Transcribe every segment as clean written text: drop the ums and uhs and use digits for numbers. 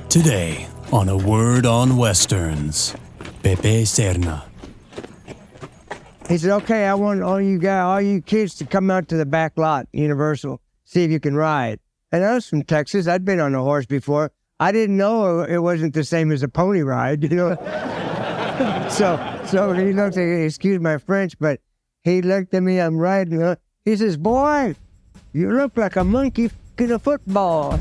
Today on A Word on Westerns, Pepe Serna. He said, okay, I want all you kids to come out to the back lot, Universal, see if you can ride. And I was from Texas. I'd been on a horse before. I didn't know it wasn't the same as a pony ride, you know. So he looked at me, excuse my French, but he looked at me, I'm riding. He says, boy, you look like a monkey in a football.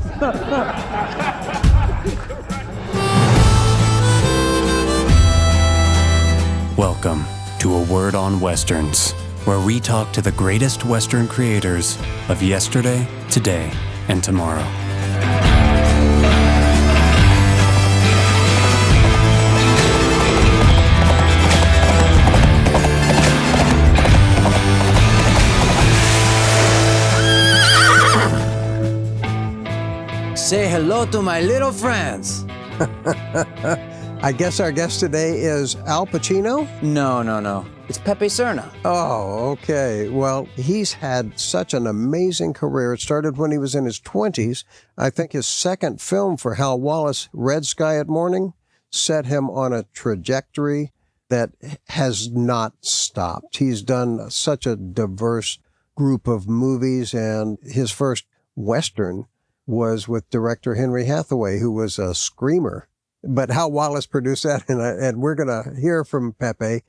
Welcome to A Word on Westerns, where we talk to the greatest Western creators of yesterday, today, and tomorrow. Say hello to my little friends. I guess our guest today is Al Pacino? No. It's Pepe Serna. Oh, okay. Well, he's had such an amazing career. It started when he was in his 20s. I think his second film for Hal Wallace, Red Sky at Morning, set him on a trajectory that has not stopped. He's done such a diverse group of movies, and his first Western was with director Henry Hathaway, who was a screamer. But Hal Wallace produced that, and we're going to hear from Pepe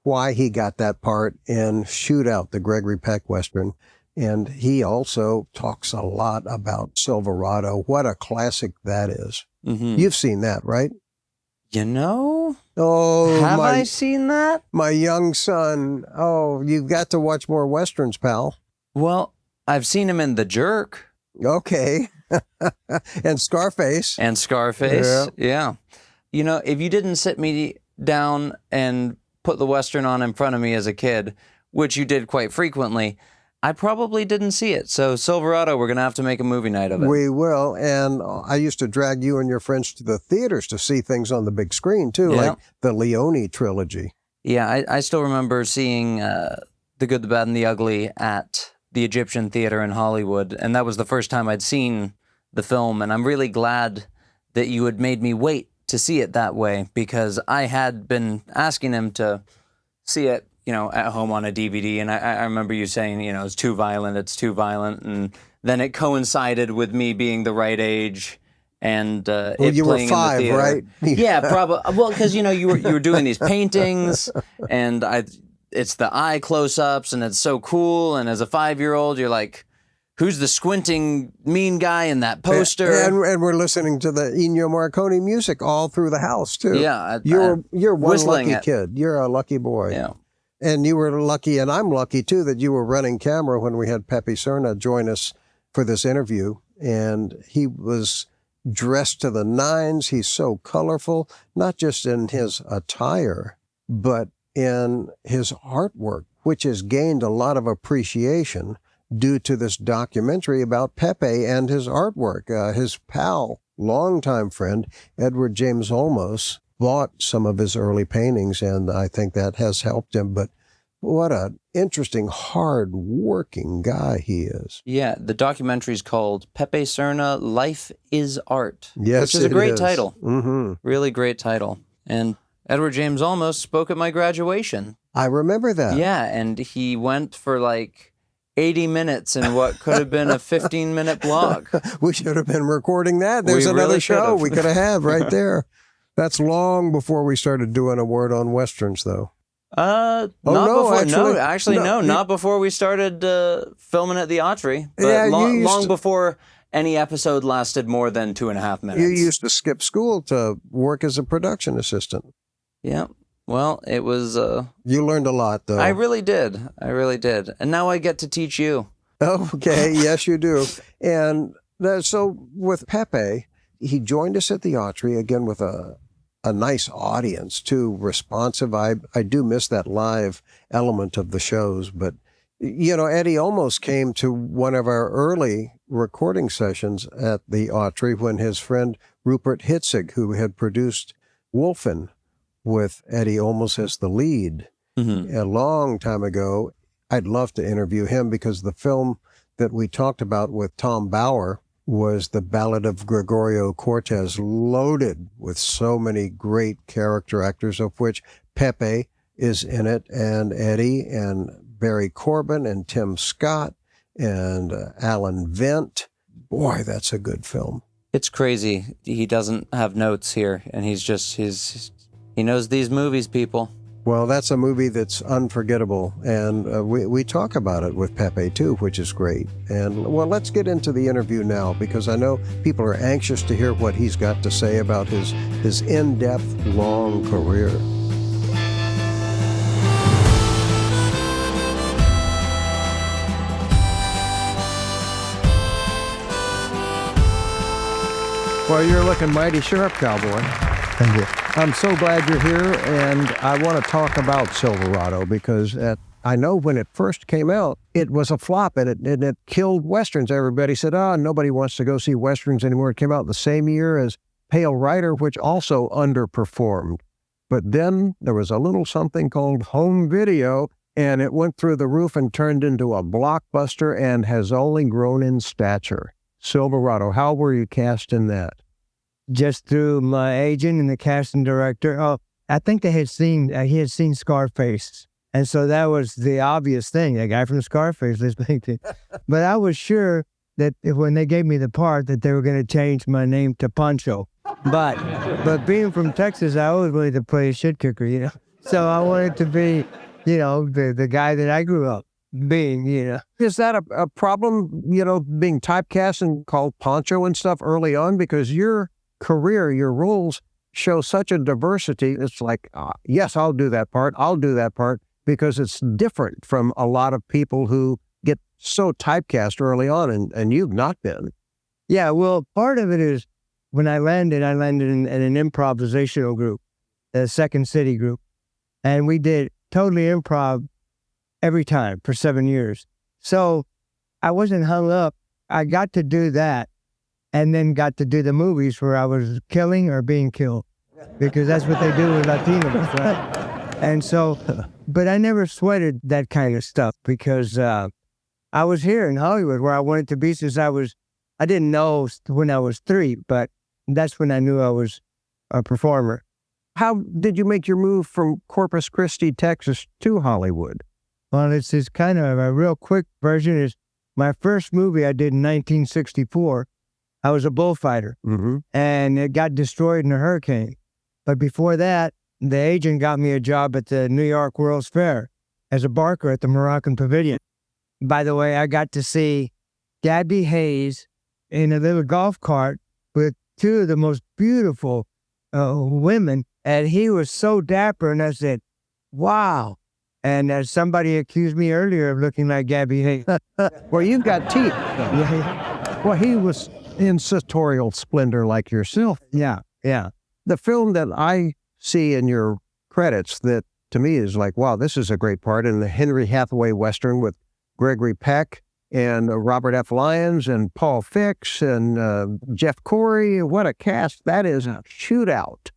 why he got that part in Shootout, the Gregory Peck Western. And he also talks a lot about Silverado. What a classic that is. Mm-hmm. You've seen that, right? You know? Oh, have I seen that? My young son. Oh, you've got to watch more Westerns, pal. Well, I've seen him in The Jerk. Okay. And Scarface. Yeah. You know, if you didn't sit me down and put the Western on in front of me as a kid, which you did quite frequently, I probably didn't see it. So Silverado, we're going to have to make a movie night of it. We will. And I used to drag you and your friends to the theaters to see things on the big screen, too, like the Leone trilogy. Yeah, I still remember seeing The Good, the Bad, and the Ugly at the Egyptian Theater in Hollywood. And that was the first time I'd seen the film. And I'm really glad that you had made me wait to see it that way, because I had been asking him to see it, you know, at home on a DVD. And I remember you saying, you know, it's too violent. And then it coincided with me being the right age and it you playing were 5, in the theater. right? Yeah, probably. Well, because, you know, you were doing these paintings, and it's the eye close-ups, and it's so cool. And as a 5-year-old, you're like, who's the squinting mean guy in that poster? And we're listening to the Ennio Morricone music all through the house, too. Yeah. You're one lucky it. kid. You're a lucky boy. Yeah. And you were lucky, and I'm lucky, too, that you were running camera when we had Pepe Serna join us for this interview. And he was dressed to the nines. He's so colorful, not just in his attire, but in his artwork, which has gained a lot of appreciation due to this documentary about Pepe and his artwork. His pal, longtime friend, Edward James Olmos, bought some of his early paintings, and I think that has helped him. But what an interesting, hard-working guy he is. Yeah, the documentary is called Pepe Serna, Life is Art, yes, which is a great is. title. Mm-hmm. Really great title. And Edward James Olmos spoke at my graduation. I remember that. Yeah, and he went for like 80 minutes in what could have been a 15-minute blog. We should have been recording that. There's We another really show should've. we could have had right there. That's long before we started doing A Word on Westerns, though. Not before we started filming at the Autry. But Yeah, long before any episode lasted more than 2.5 minutes. You used to skip school to work as a production assistant. Yeah. Well, it was... You learned a lot, though. I really did. And now I get to teach you. Okay, yes, you do. And so with Pepe, he joined us at the Autry, again, with a nice audience, too, responsive. I do miss that live element of the shows. But, you know, Eddie almost came to one of our early recording sessions at the Autry when his friend Rupert Hitzig, who had produced Wolfen with Eddie almost as the lead a long time ago. I'd love to interview him because the film that we talked about with Tom Bauer was the Ballad of Gregorio, Cortez, loaded with so many great character actors, of which Pepe is in it, and Eddie, and Barry Corbin, and Tim Scott, and Alan Vent. Boy, that's a good film. It's crazy. He doesn't have notes here, and he knows these movies, people. Well, that's a movie that's unforgettable, and we talk about it with Pepe, too, which is great. And, well, let's get into the interview now, because I know people are anxious to hear what he's got to say about his in-depth, long career. Well, you're looking mighty sharp, cowboy. Thank you. I'm so glad you're here, and I want to talk about Silverado because I know when it first came out, it was a flop, and it killed Westerns. Everybody said, nobody wants to go see Westerns anymore. It came out the same year as Pale Rider, which also underperformed. But then there was a little something called home video, and it went through the roof and turned into a blockbuster and has only grown in stature. Silverado, how were you cast in that? Just through my agent and the casting director. Oh, I think he had seen Scarface. And so that was the obvious thing. The guy from Scarface, but I was sure that when they gave me the part that they were going to change my name to Pancho. But being from Texas, I always wanted to play a shit kicker, So I wanted to be, the guy that I grew up being, Is that a problem, being typecast and called Pancho and stuff early on? Because your career, your roles show such a diversity. It's like, yes, I'll do that part, because it's different from a lot of people who get so typecast early on, and you've not been. Yeah, well, part of it is when I landed in an improvisational group, the Second City group, and we did totally improv every time for 7 years. So I wasn't hung up. I got to do that and then got to do the movies where I was killing or being killed, because that's what they do with Latinos, right? And so, but I never sweated that kind of stuff because I was here in Hollywood where I wanted to be since I didn't know when I was 3, but that's when I knew I was a performer. How did you make your move from Corpus Christi, Texas to Hollywood? Well, it's kind of a real quick version. Is my first movie I did in 1964. I was a bullfighter, and it got destroyed in a hurricane. But before that, the agent got me a job at the New York World's Fair as a barker at the Moroccan Pavilion. By the way, I got to see Gabby Hayes in a little golf cart with 2 of the most beautiful women, and he was so dapper, and I said, wow. And as somebody accused me earlier of looking like Gabby Hayes. Well, you've got teeth. Well, he was in sartorial splendor like yourself. Yeah. The film that I see in your credits that to me is like, wow, this is a great part, in the Henry Hathaway Western with Gregory Peck and Robert F. Lyons and Paul Fix and Jeff Corey. What a cast. That is a shootout.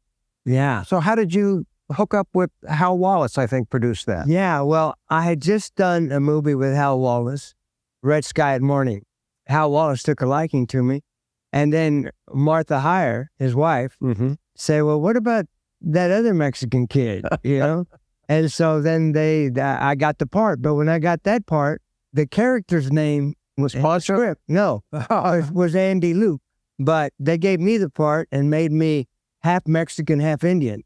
Yeah. So how did you hook up with Hal Wallace, I think, produced that? Yeah, well, I had just done a movie with Hal Wallace, Red Sky at Morning. Hal Wallace took a liking to me. And then Martha Heyer, his wife, said, well, what about that other Mexican kid, And so then I got the part. But when I got that part, the character's name was Pancho? No, it was Andy Luke. But they gave me the part and made me half Mexican, half Indian.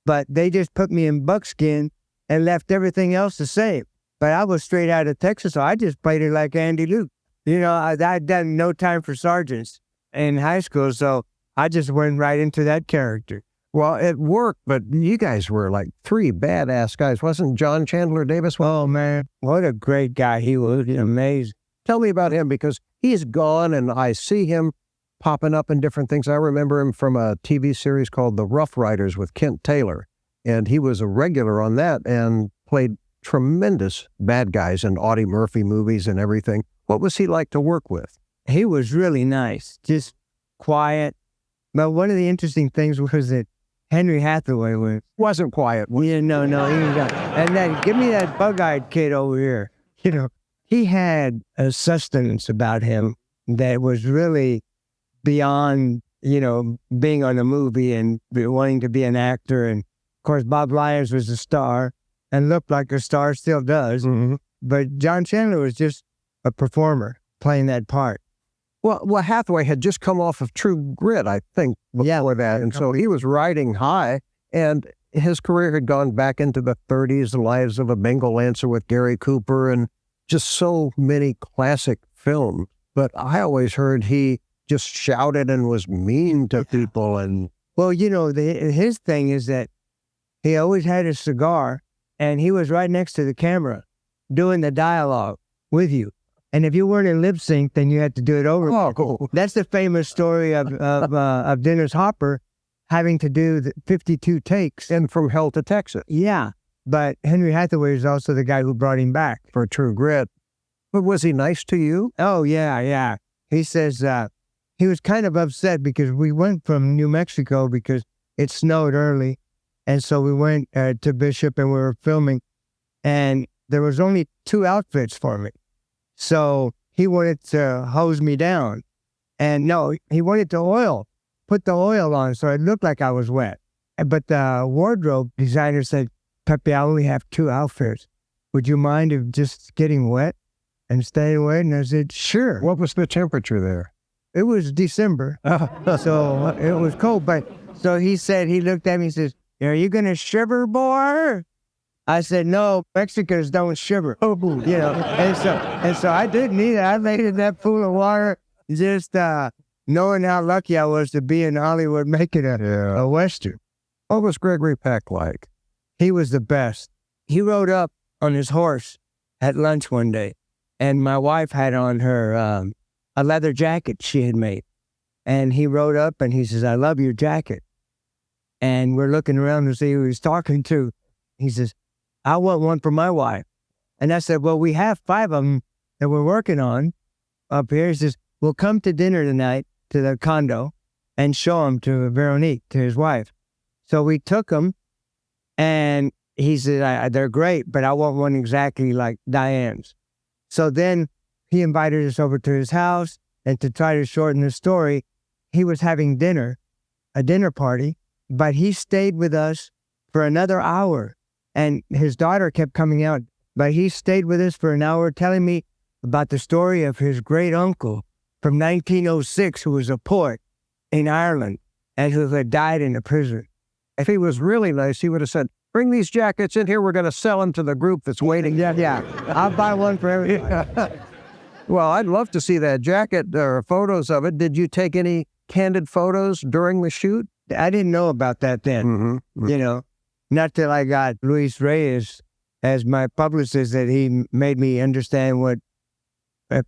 But they just put me in buckskin and left everything else the same. But I was straight out of Texas, so I just played it like Andy Luke. I'd done No Time for Sergeants in high school, so I just went right into that character. Well, it worked, but you guys were like 3 badass guys. Wasn't John Chandler Davis? Oh, man, what a great guy he was. Amazing. Tell me about him, because he's gone, and I see him popping up in different things. I remember him from a TV series called The Rough Riders with Kent Taylor, and he was a regular on that and played tremendous bad guys in Audie Murphy movies and everything. What was he like to work with? He was really nice, just quiet. But one of the interesting things was that Henry Hathaway wasn't quiet. No, he was. And then give me that bug-eyed kid over here. He had a sustenance about him that was really beyond, being on a movie and wanting to be an actor. And of course, Bob Lyons was a star and looked like a star, still does. Mm-hmm. But John Chandler was just a performer playing that part. Well, Hathaway had just come off of True Grit, I think, before that. And so he was riding high, and his career had gone back into the 30s, The Lives of a Bengal Lancer with Gary Cooper, and just so many classic films. But I always heard he just shouted and was mean to people. And well, his thing is that he always had a cigar, and he was right next to the camera doing the dialogue with you. And if you weren't in lip sync, then you had to do it over. Oh, cool. That's the famous story of Dennis Hopper having to do the 52 takes. And From Hell to Texas. Yeah, but Henry Hathaway is also the guy who brought him back For True Grit. But was he nice to you? Oh, yeah. He says he was kind of upset because we went from New Mexico because it snowed early. And so we went to Bishop and we were filming. And there was only 2 outfits for me. So he wanted to hose me down. And no, he wanted to put the oil on so it looked like I was wet. But the wardrobe designer said, Pepe, I only have 2 outfits. Would you mind if just getting wet and staying wet? And I said, sure. What was the temperature there? It was December, so it was cold. But so he said, he looked at me and says, are you going to shiver, boy? I said, no, Mexicans don't shiver. And so I didn't either. I laid in that pool of water, just knowing how lucky I was to be in Hollywood making a Western. What was Gregory Peck like? He was the best. He rode up on his horse at lunch one day, and my wife had on her a leather jacket she had made. And he rode up and he says, I love your jacket. And we're looking around to see who he's talking to. He says, I want one for my wife. And I said, well, we have 5 of them that we're working on up here. He says, we'll come to dinner tonight to the condo and show them to Veronique, to his wife. So we took them, and he said, they're great, but I want one exactly like Diane's. So then he invited us over to his house, and to try to shorten the story, he was having a dinner party, but he stayed with us for another hour. And his daughter kept coming out, but he stayed with us for an hour telling me about the story of his great uncle from 1906 who was a poet in Ireland and who had died in a prison. If he was really nice, he would have said, bring these jackets in here. We're going to sell them to the group that's waiting. Yeah. I'll buy one for everybody. Well, I'd love to see that jacket or photos of it. Did you take any candid photos during the shoot? I didn't know about that then, Not till I got Luis Reyes as my publicist that he made me understand what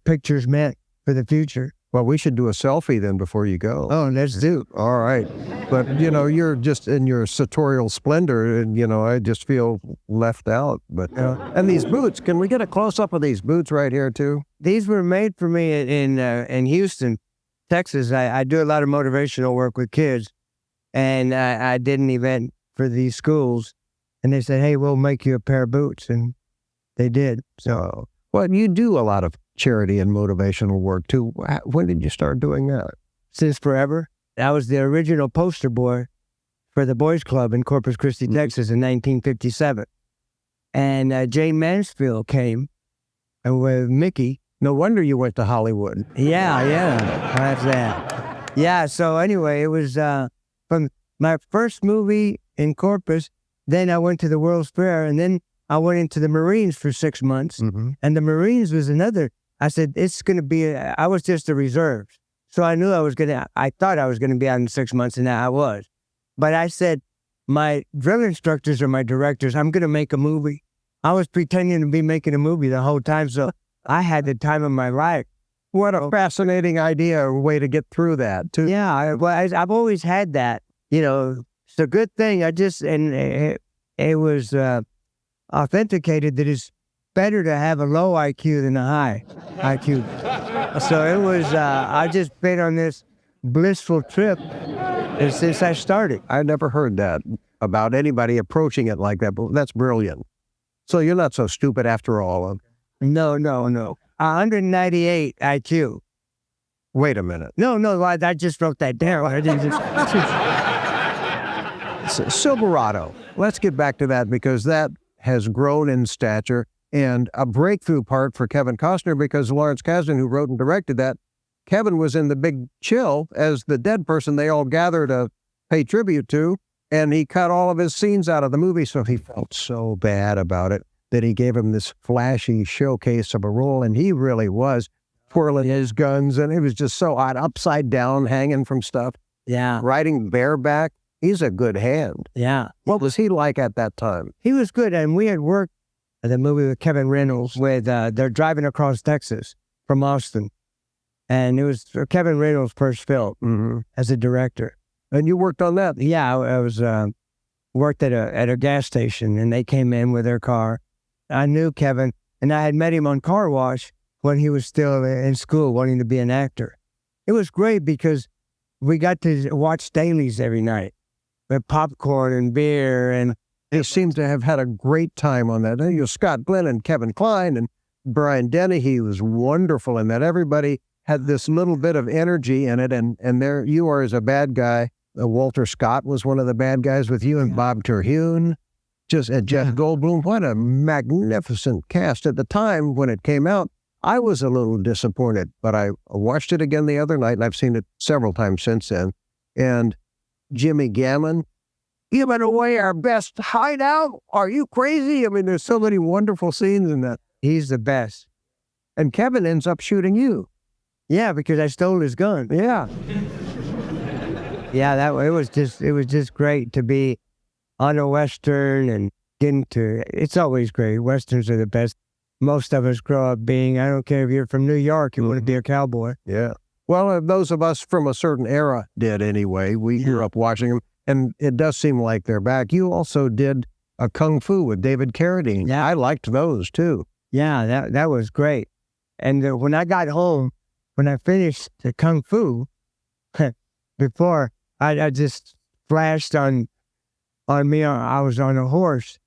pictures meant for the future. Well, we should do a selfie then before you go. Oh, let's do. All right. But, you're just in your sartorial splendor and, I just feel left out. But and these boots, can we get a close-up of these boots right here, too? These were made for me in Houston, Texas. I do a lot of motivational work with kids, and I did an event for these schools, and they said, hey, we'll make you a pair of boots, and they did. So, well, you do a lot of charity and motivational work, too. When did you start doing that? Since forever. I was the original poster boy for the Boys Club in Corpus Christi, Texas in 1957. And Jane Mansfield came with Mickey. No wonder you went to Hollywood. Yeah, that's that. Yeah, so anyway, it was from my first movie in Corpus, then I went to the World's Fair, and then I went into the Marines for 6 months. Mm-hmm. And the Marines was another, I said, it's going to be, I was just a reserve. So I knew I thought I was going to be out in 6 months, and I was. But I said, my drill instructors are my directors. I'm going to make a movie. I was pretending to be making a movie the whole time, so I had the time of my life. What a fascinating idea, or way to get through that, too. Yeah, I've always had that. It's a good thing. It was authenticated that it's better to have a low IQ than a high IQ. So it was, I just been on this blissful trip since I started. I never heard that about anybody approaching it like that, but that's brilliant. So you're not so stupid after all. No. 198 IQ. Wait a minute. No, I just wrote that down. I didn't just... Silverado. Let's get back to that because that has grown in stature and a breakthrough part for Kevin Costner because Lawrence Kasdan, who wrote and directed that, Kevin was in The Big Chill as the dead person they all gather to pay tribute to, and he cut all of his scenes out of the movie, so he felt so bad about it that he gave him this flashy showcase of a role, and he really was twirling his guns, and it was just so odd, upside down, hanging from stuff. Yeah. Riding bareback. He's a good hand. Yeah. What was he like at that time? He was good, and we had worked at the movie with Kevin Reynolds with, they're driving across Texas from Austin. And it was Kevin Reynolds' first film as a director. And you worked on that? Yeah, I was worked at a gas station, and they came in with their car. I knew Kevin, and I had met him on Car Wash when he was still in school wanting to be an actor. It was great because we got to watch dailies every night with popcorn and beer. And they seemed to have had a great time on that. You know, Scott Glenn and Kevin Kline and Brian Dennehy was wonderful in that. Everybody had this little bit of energy in it, and there you are as a bad guy. Walter Scott was one of the bad guys with you, and Bob Terhune, and Jeff Goldblum. What a magnificent cast. At the time when it came out, I was a little disappointed, but I watched it again the other night, and I've seen it several times since then. And Jimmy Gammon, giving away our best hideout? Are you crazy? I mean, there's so many wonderful scenes in that. he's the best. And Kevin ends up shooting you. Yeah, because I stole his gun. Yeah. Yeah, it was just great to be on a Western and getting to, it's always great. Westerns are the best. Most of us grow up being, I don't care if you're from New York, you want to be a cowboy. Yeah. Well, those of us from a certain era did anyway. We grew up watching them, and it does seem like they're back. You also did a Kung Fu with David Carradine. Yeah. I liked those too. Yeah, that was great. And when I got home, when I finished the Kung Fu, before I just flashed on me, I was on a horse,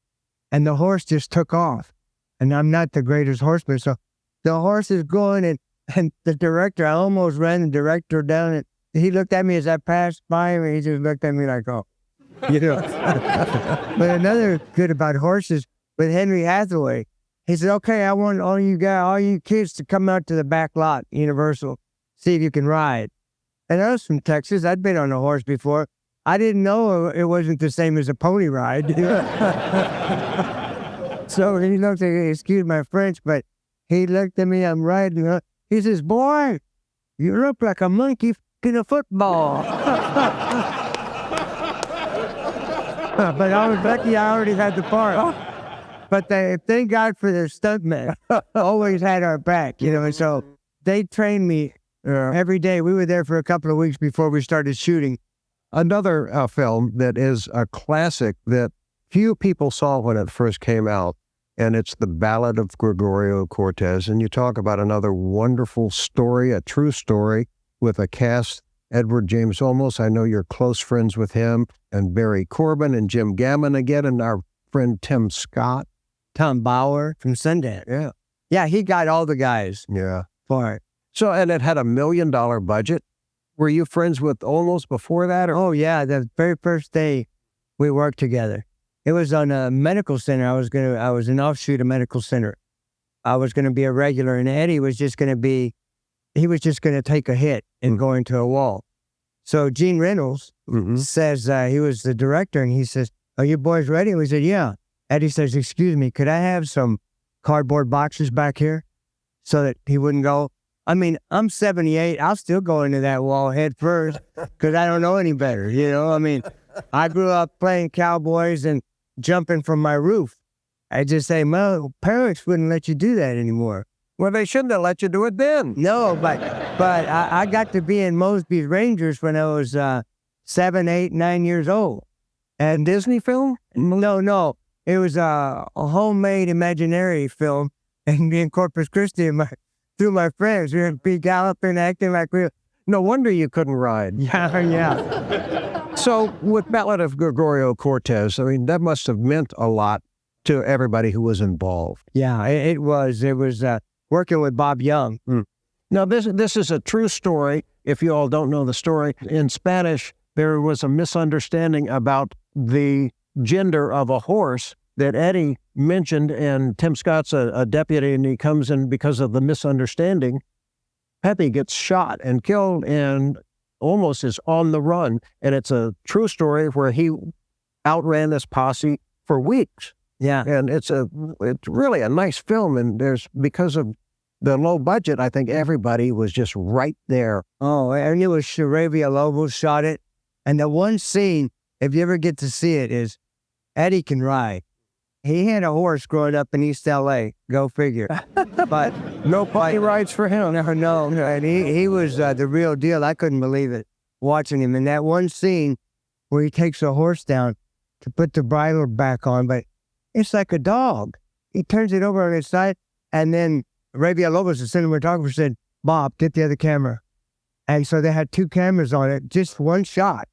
and the horse just took off. And I'm not the greatest horseman, so the horse is going, and the director, I almost ran the director down, and he looked at me as I passed by him, and he just looked at me like, oh, you know. But another good about horses, with Henry Hathaway, he said, okay, I want all you kids to come out to the back lot, Universal, see if you can ride. And I was from Texas. I'd been on a horse before. I didn't know it wasn't the same as a pony ride. So he looked at me, excuse my French, but he looked at me, I'm riding. He says, boy, you look like a monkey in a football. But I was lucky I already had the part. But thank God for their stuntmen. Always had our back, you know, and so they trained me every day. We were there for a couple of weeks before we started shooting. Another film that is a classic that few people saw when it first came out, and it's The Ballad of Gregorio Cortez. And you talk about another wonderful story, a true story, with a cast, Edward James Olmos. I know you're close friends with him, and Barry Corbin and Jim Gammon again, and our friend Tim Scott. Tom Bauer from Sundance. Yeah. Yeah, he got all the guys for it. So, and it had $1 million budget. Were you friends with Olmos before that? Or? Oh, yeah. The very first day we worked together. It was on a medical center. I was an offshoot of medical center. I was going to be a regular, and Eddie was just going to take a hit and go into a wall. So Gene Reynolds says, he was the director, and he says, are you boys ready? And we said, yeah. Eddie says, excuse me, could I have some cardboard boxes back here so that he wouldn't go? I mean, I'm 78. I'll still go into that wall head first because I don't know any better, you know? I mean, I grew up playing cowboys and jumping from my roof. I just say, my parents wouldn't let you do that anymore. Well, they shouldn't have let you do it then. No, but I got to be in Mosby's Rangers when I was 7, 8, 9 years old. And Disney film? No. It was a homemade imaginary film, and in Corpus Christi, through my friends, we would be galloping, acting like we were. No wonder you couldn't ride. Yeah. So with Ballad of Gregorio Cortez, I mean, that must have meant a lot to everybody who was involved. Yeah, it was working with Bob Young. Now, this is a true story. If you all don't know the story, in Spanish, there was a misunderstanding about the gender of a horse that Eddie mentioned, and Tim Scott's a deputy, and he comes in because of the misunderstanding. Pepe gets shot and killed and almost is on the run, and it's a true story where he outran this posse for weeks. Yeah. And it's really a nice film, and because of the low budget, I think everybody was just right there. Oh, and it was Sharavia Lobos shot it. And the one scene, if you ever get to see it, is Eddie can ride. He had a horse growing up in East L.A., go figure. But No pony rides for him. no. And he was the real deal. I couldn't believe it watching him. In that one scene where he takes a horse down to put the bridle back on, but it's like a dog. He turns it over on its side, and then Arabia Lobos, the cinematographer, said, "Bob, get the other camera." And so they had two cameras on it, just one shot.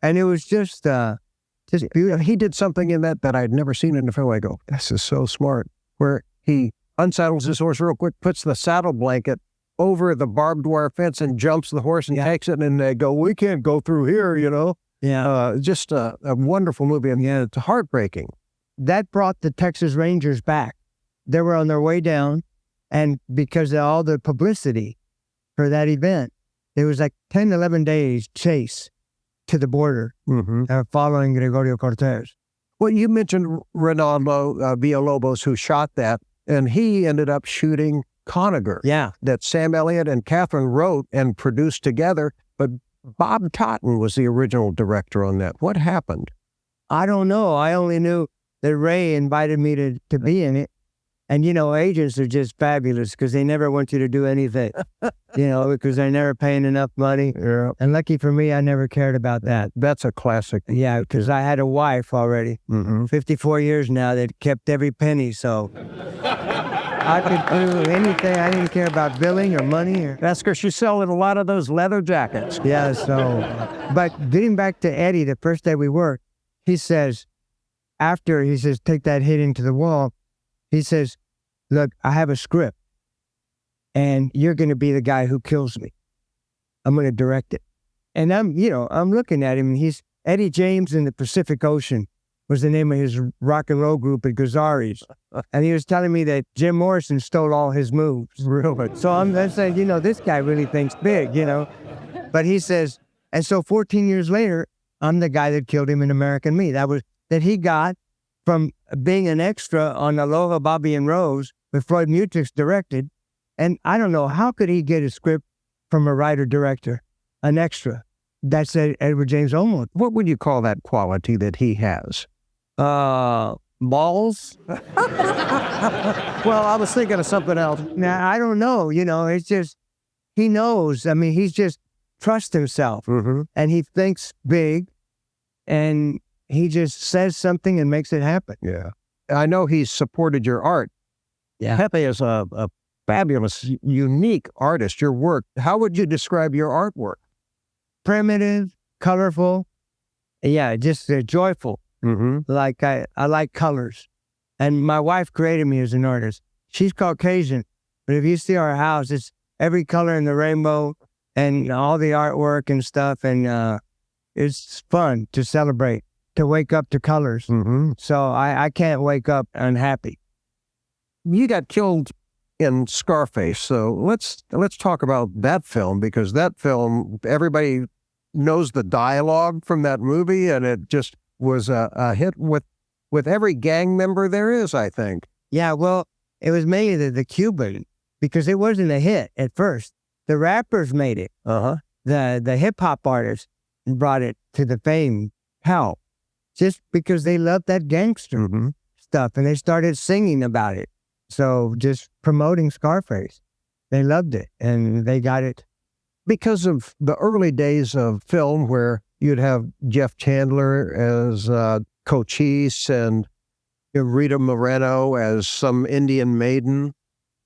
And it was just beautiful. He did something in that I'd never seen in a film. I go, this is so smart. Where he unsaddles his horse real quick, puts the saddle blanket over the barbed wire fence and jumps the horse and takes it, and they go, we can't go through here, you know? Yeah. Just a wonderful movie, and yeah, it's heartbreaking. That brought the Texas Rangers back. They were on their way down, and because of all the publicity for that event, it was like 10, 11 days chase to the border following Gregorio Cortez. Well, you mentioned Ronaldo Villalobos, who shot that, and he ended up shooting Conagher. Yeah. That Sam Elliott and Catherine wrote and produced together, but Bob Totten was the original director on that. What happened? I don't know. I only knew that Ray invited me to be in it. And, you know, agents are just fabulous because they never want you to do anything, you know, because they're never paying enough money. Yeah. And lucky for me, I never cared about that. That's a classic. Yeah, because I had a wife already, 54 years now, that kept every penny. So I could do anything. I didn't care about billing or money. That's because you're selling a lot of those leather jackets. Yeah, so. But getting back to Eddie, the first day we worked, he says, take that hit into the wall. He says, look, I have a script, and you're going to be the guy who kills me. I'm going to direct it. And I'm looking at him, and he's Eddie James in the Pacific Ocean was the name of his rock and roll group at Gazzari's. And he was telling me that Jim Morrison stole all his moves. Really? So I'm saying, this guy really thinks big, But he says, and so 14 years later, I'm the guy that killed him in American Me. That he got from being an extra on Aloha, Bobby and Rose with Floyd Mutrux directed. And I don't know, how could he get a script from a writer-director, an extra? That's Edward James Olmos. What would you call that quality that he has? Balls? Well, I was thinking of something else. Now, I don't know, it's just, he knows. I mean, he's just trusts himself and he thinks big and he just says something and makes it happen. Yeah. I know he's supported your art. Yeah. Pepe is a fabulous, unique artist. Your work, how would you describe your artwork? Primitive, colorful. Yeah, just joyful. Like I like colors. And my wife created me as an artist. She's Caucasian, but if you see our house, it's every color in the rainbow and all the artwork and stuff. And it's fun to celebrate, to wake up to colors. So I can't wake up unhappy. You got killed in Scarface, so let's talk about that film, because that film, everybody knows the dialogue from that movie, and it just was a hit with every gang member there is, I think. Yeah, well, it was mainly the Cuban, because it wasn't a hit at first. The rappers made it. The hip-hop artists brought it to the fame. How? Just because they loved that gangster stuff, and they started singing about it. So just promoting Scarface. They loved it, and they got it. Because of the early days of film where you'd have Jeff Chandler as Cochise and Rita Moreno as some Indian maiden,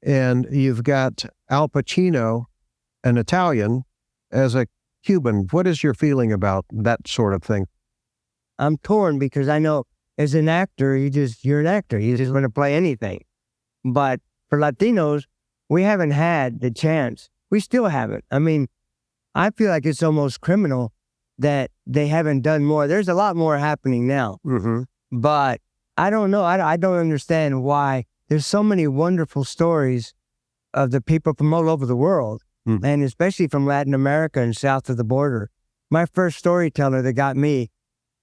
and you've got Al Pacino, an Italian, as a Cuban. What is your feeling about that sort of thing? I'm torn because I know as an actor, you're an actor. You just want to play anything. But for Latinos, we haven't had the chance We still haven't. I mean, I feel like it's almost criminal that they haven't done more. There's a lot more happening now. Mm-hmm. But I don't know. I don't understand why there's so many wonderful stories of the people from all over the world, and especially from Latin America and south of the border. My first storyteller that got me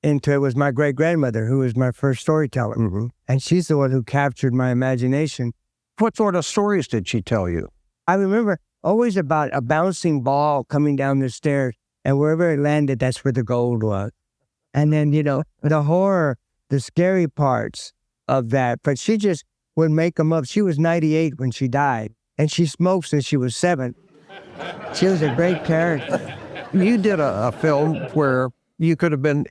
into it was my great-grandmother, who was my first storyteller. Mm-hmm. And she's the one who captured my imagination. What sort of stories did she tell you? I remember always about a bouncing ball coming down the stairs, and wherever it landed, that's where the gold was. And then, the horror, the scary parts of that. But she just would make them up. She was 98 when she died, and she smoked since she was 7. She was a great character. You did a film where you could have been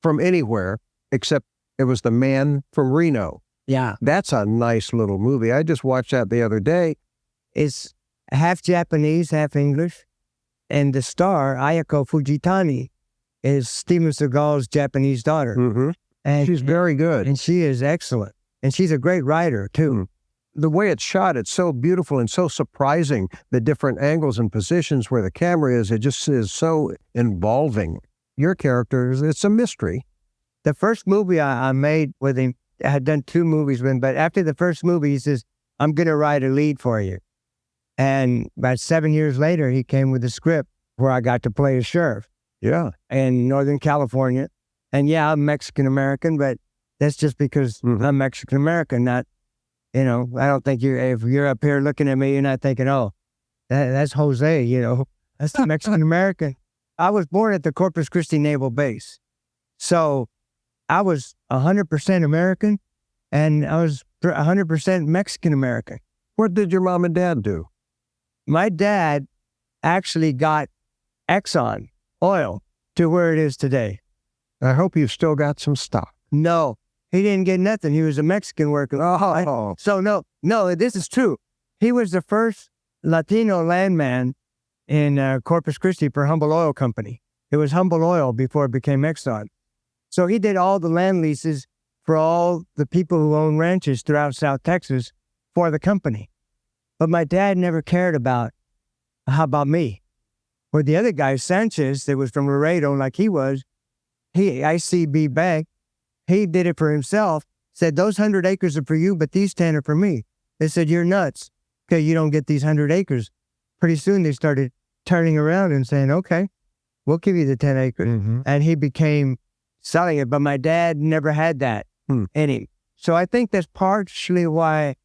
from anywhere, except it was the man from Reno. Yeah. That's a nice little movie. I just watched that the other day. It's half Japanese, half English. And the star, Ayako Fujitani, is Steven Seagal's Japanese daughter. Mm-hmm. And She's very good. And she is excellent. And she's a great writer, too. The way it's shot, it's so beautiful and so surprising. The different angles and positions where the camera is, it just is so involving. Your character, it's a mystery. The first movie I made with him, I had done 2 movies with him, but after the first movie, he says, I'm going to write a lead for you. And about 7 years later, he came with a script where I got to play a sheriff. Yeah. In Northern California. And yeah, I'm Mexican-American, but that's just because I'm Mexican-American, not, I don't think if you're up here looking at me, you're not thinking, oh, that's Jose, that's the Mexican-American. I was born at the Corpus Christi Naval Base. So I was 100% American, and I was 100% Mexican-American. What did your mom and dad do? My dad actually got Exxon oil to where it is today. I hope you've still got some stock. No, he didn't get nothing. He was a Mexican worker. Oh. So no, this is true. He was the first Latino landman in Corpus Christi for Humble Oil Company. It was Humble Oil before it became Exxon. So he did all the land leases for all the people who own ranches throughout South Texas for the company. But my dad never cared about, how about me? Or the other guy, Sanchez, that was from Laredo like he was, ICB Beck, he did it for himself, said, those 100 acres are for you, but these 10 are for me. They said, you're nuts. Okay, you don't get these 100 acres. Pretty soon they started turning around and saying, okay, we'll give you the 10 acres. Mm-hmm. And he became selling it, but my dad never had that in him. So I think that's partially why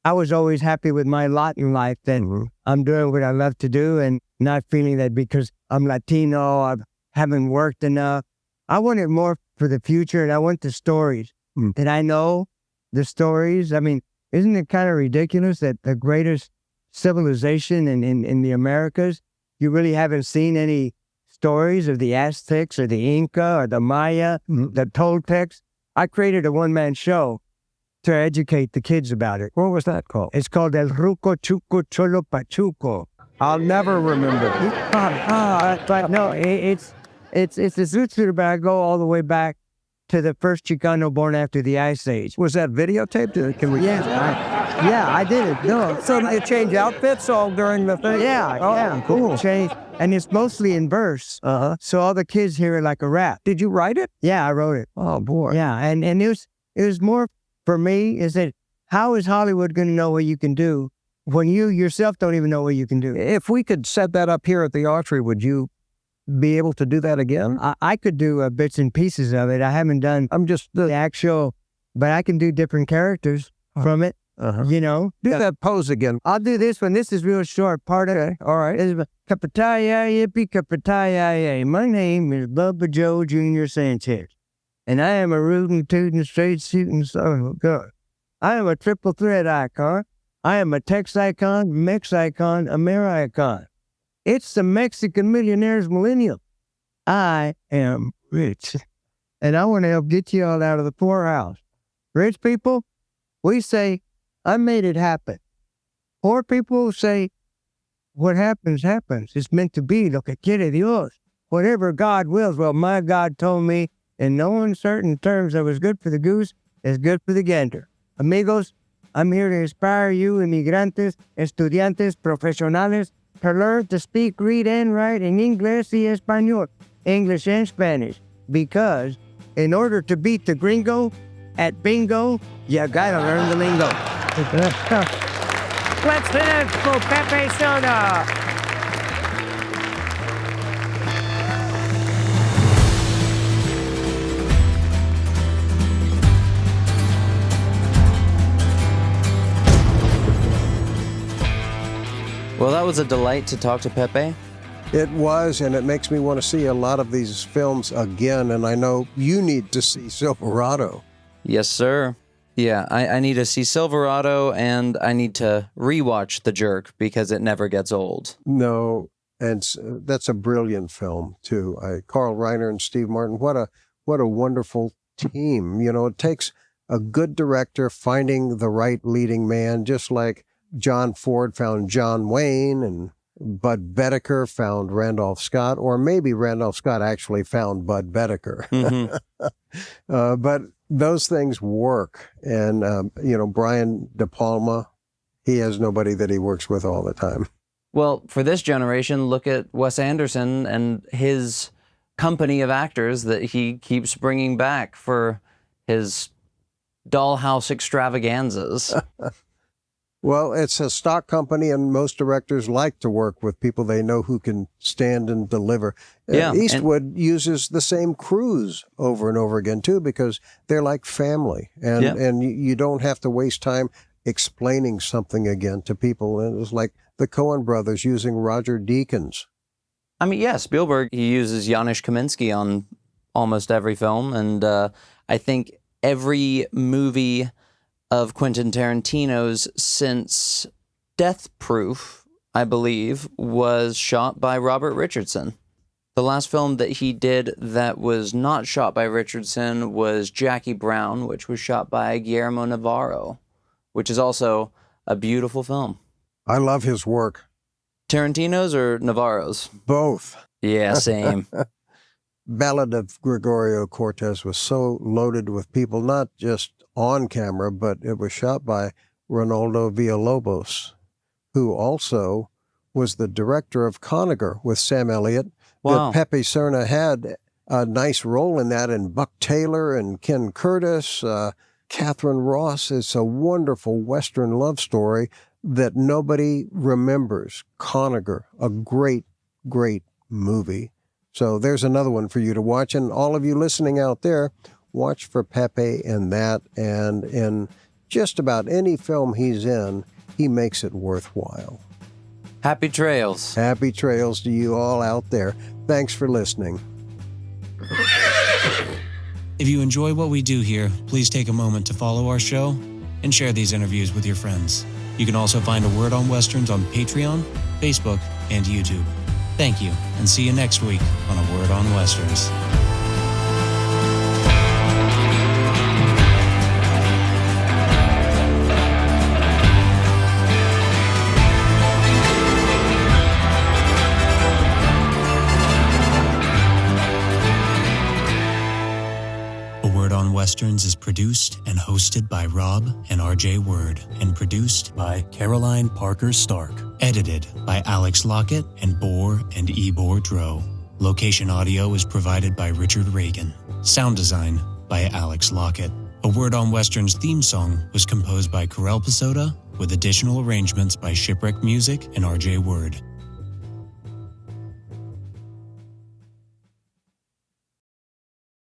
I was always happy with my lot in life, that I'm doing what I love to do and not feeling that because I'm Latino, I haven't worked enough. I want it more for the future, and I want the stories that I know, the stories. I mean, isn't it kind of ridiculous that the greatest civilization in the Americas, you really haven't seen any stories of the Aztecs or the Inca or the Maya, the Toltecs? I created a one-man show to educate the kids about it. What was that called? It's called El Ruco Chuco Cholo Pachuco. I'll never remember. But no, it's a Zoot Suiter, but I go all the way back to the first Chicano born after the Ice Age. Was that videotaped? Can we? Yeah, I did it. No, so they change outfits all during the thing? Yeah, cool. Change, and it's mostly in verse. So all the kids hear it like a rap. Did you write it? Yeah, I wrote it. Oh boy. Yeah, and it was more for me is that how is Hollywood going to know what you can do when you yourself don't even know what you can do? If we could set that up here at the Autry, would you be able to do that again? I could do bits and pieces of it. I haven't done the actual, but I can do different characters from it. Do that pose again. I'll do this one. This is real short. Part of it. All right. Kapataya yippee kapataya. My name is Bubba Joe Jr. Sanchez, and I am a rootin' tootin' straight shooting son of a gun. I am a triple threat icon. I am a Tex icon, Mex icon, Amer icon. It's the Mexican millionaire's millennium. I am rich, and I want to help get you all out of the poorhouse. Rich people, we say, I made it happen. Poor people say, what happens, happens. It's meant to be. Lo que quiere Dios. Whatever God wills. Well, my God told me in no uncertain terms that was good for the goose is good for the gander. Amigos, I'm here to inspire you, inmigrantes, estudiantes, profesionales, to learn to speak, read, and write in English y Español, English and Spanish, because in order to beat the gringo at bingo, you gotta learn the lingo. Let's dance for Pepe Serna. Well, that was a delight to talk to Pepe. It was, and it makes me want to see a lot of these films again, and I know you need to see Silverado. Yes, sir. Yeah, I need to see Silverado, and I need to rewatch The Jerk because it never gets old. No, and that's a brilliant film, too. Carl Reiner and Steve Martin, what a wonderful team. You know, it takes a good director finding the right leading man, just like John Ford found John Wayne and Bud Bedecker found Randolph Scott, or maybe Randolph Scott actually found Bud Bedecker. Mm-hmm. But those things work. And, Brian De Palma, he has nobody that he works with all the time. Well, for this generation, look at Wes Anderson and his company of actors that he keeps bringing back for his dollhouse extravaganzas. Well, it's a stock company, and most directors like to work with people they know who can stand and deliver. Yeah, Eastwood uses the same crews over and over again, too, because they're like family. And you don't have to waste time explaining something again to people. And it was like the Coen brothers using Roger Deakins. I mean, yeah, Spielberg, he uses Janusz Kaminski on almost every film. And I think every movie of Quentin Tarantino's since Death Proof, I believe, was shot by Robert Richardson. The last film that he did that was not shot by Richardson was Jackie Brown, which was shot by Guillermo Navarro, which is also a beautiful film. I love his work. Tarantino's or Navarro's? Both. Yeah, same. Ballad of Gregorio Cortez was so loaded with people, not just on camera, but it was shot by Ronaldo Villalobos, who also was the director of Conagher with Sam Elliott. Wow. Pepe Serna had a nice role in that, and Buck Taylor and Ken Curtis, Catherine Ross. It's a wonderful Western love story that nobody remembers. Conagher, a great, great movie. So there's another one for you to watch. And all of you listening out there, watch for Pepe in that. And in just about any film he's in, he makes it worthwhile. Happy trails. Happy trails to you all out there. Thanks for listening. If you enjoy what we do here, please take a moment to follow our show and share these interviews with your friends. You can also find A Word on Westerns on Patreon, Facebook, and YouTube. Thank you, and see you next week on A Word on Westerns. Westerns is produced and hosted by Rob and RJ Word, and produced by Caroline Parker Stark. Edited by Alex Lockett and Boar and Ebor Dro. Location audio is provided by Richard Reagan. Sound design by Alex Lockett. A Word on Westerns theme song was composed by Karel Pasoda, with additional arrangements by Shipwreck Music and RJ Word.